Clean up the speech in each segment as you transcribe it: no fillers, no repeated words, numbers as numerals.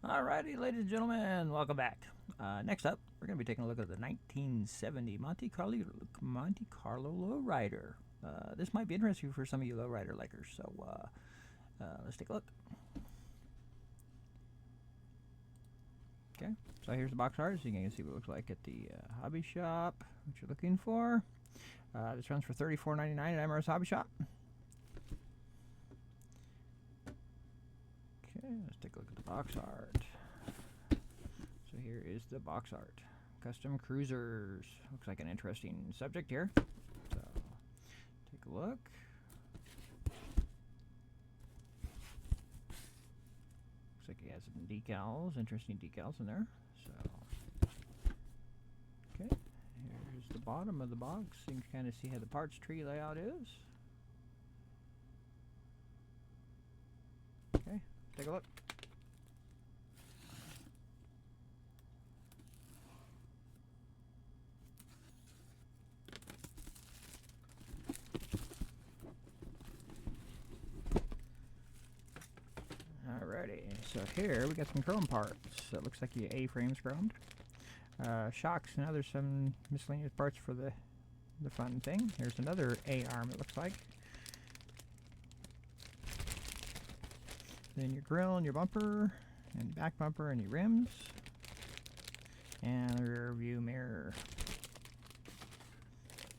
Alrighty, ladies and gentlemen, welcome back. Next up, we're going to be taking a look at the 1970 Monte Carlo Lowrider. This might be interesting for some of you lowrider likers, so let's take a look. Okay, so here's the box art, so you can see what it looks like at the hobby shop, what you're looking for. This runs for $34.99 at Amherst Hobby Shop. Okay, let's take a look at the box art. So here is the box art. Custom Cruisers. Looks like an interesting subject here. So take a look. Looks like he has some decals, interesting decals in there. So okay, here's the bottom of the box. You can kind of see how the parts tree layout is. Okay, take a look. Alrighty, so here we got some chrome parts. So it looks like your A-frame's chromed. Shocks, now there's some miscellaneous parts for the fun thing. Here's another A-arm, it looks like. Then your grill and your bumper, and back bumper and your rims, and the rear view mirror.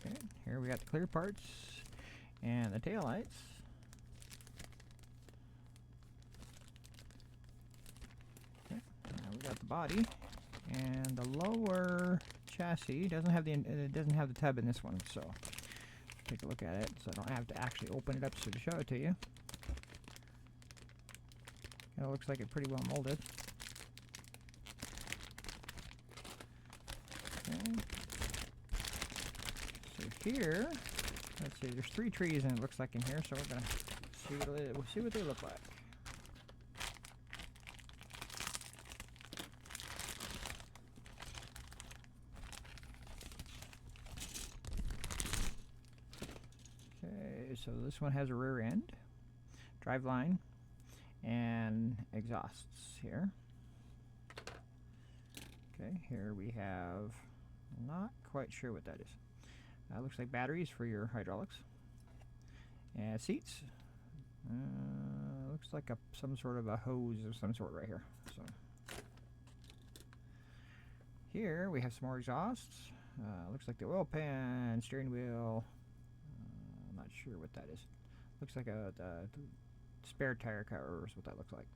Okay, here we got the clear parts and the tail lights. Okay, now we got the body and the lower chassis. Doesn't have it doesn't have the tub in this one, so take a look at it. So I don't have to actually open it up to show it to you. It looks like it's pretty well molded. Okay. So here, let's see, there's 3 trees and it looks like in here, so we're gonna see what they look like. Okay, so this one has a rear end, drive line, and exhausts here. Okay, here we have, not quite sure what that is. Looks like batteries for your hydraulics. And seats. Looks like some sort of a hose of some sort right here. So here we have some more exhausts. Looks like the oil pan, steering wheel. I'm not sure what that is. Looks like the spare tire cover is what that looks like.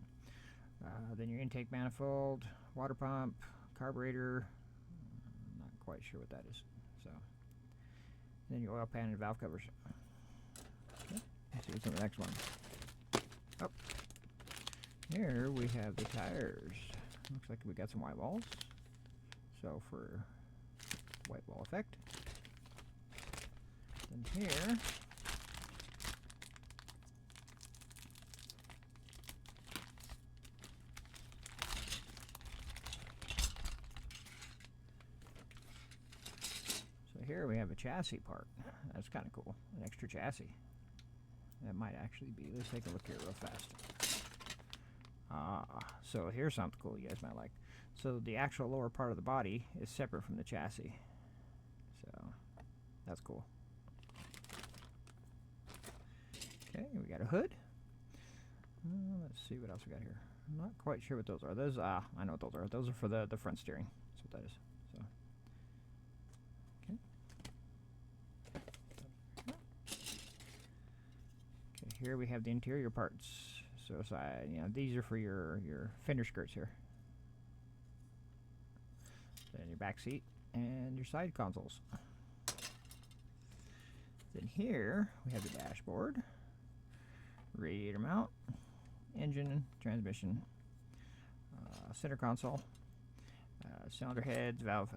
Then your intake manifold, water pump, carburetor. Not quite sure what that is. So then your oil pan and valve covers. Okay, let's see what's on the next one. Oh, here we have the tires. Looks like we got some white walls. So for white wall effect. Then here here we have a chassis part. That's kind of cool. An extra chassis. That might actually be. Let's take a look here real fast. So here's something cool you guys might like. So the actual lower part of the body is separate from the chassis. So that's cool. Okay, we got a hood. Let's see what else we got here. I'm not quite sure what those are. Those, I know what those are. Those are for the front steering. That's what that is. So. Here we have the interior parts. So these are for your fender skirts here. Then your back seat and your side consoles. Then here we have the dashboard, radiator mount, engine, transmission, center console, cylinder heads, valve,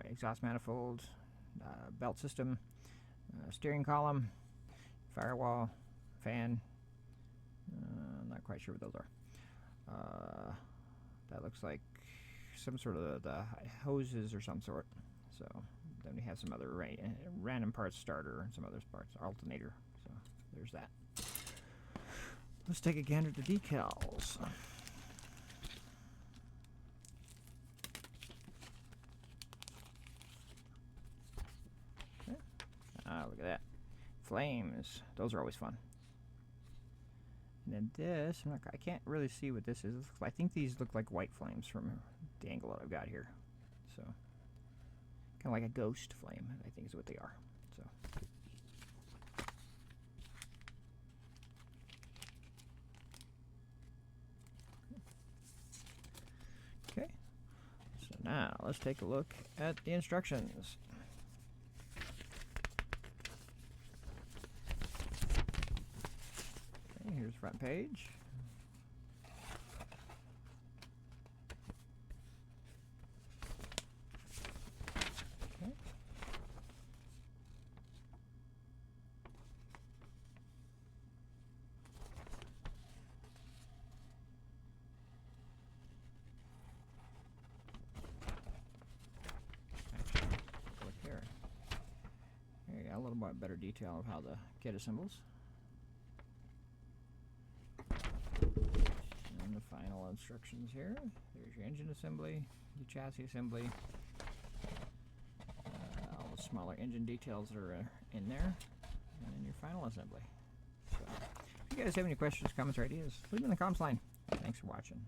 exhaust manifold, belt system, steering column, firewall, fan. I'm not quite sure what those are. That looks like some sort of the hoses or some sort. So then we have some other random parts, starter and some other parts, alternator. So there's that. Let's take a gander at the decals. flames. Those are always fun. And then this, I can't really see what this is. I think these look like white flames from the angle that I've got here. So, kind of like a ghost flame, I think is what they are. So. Okay, so now let's take a look at the instructions. Okay, here's the front page. Okay. Look here. Here you got a little bit better detail of how the kit assembles. And the final instructions here. There's your engine assembly, your chassis assembly, all the smaller engine details that are in there, and then your final assembly. So, if you guys have any questions, comments, or ideas, leave them in the comments line. Thanks for watching.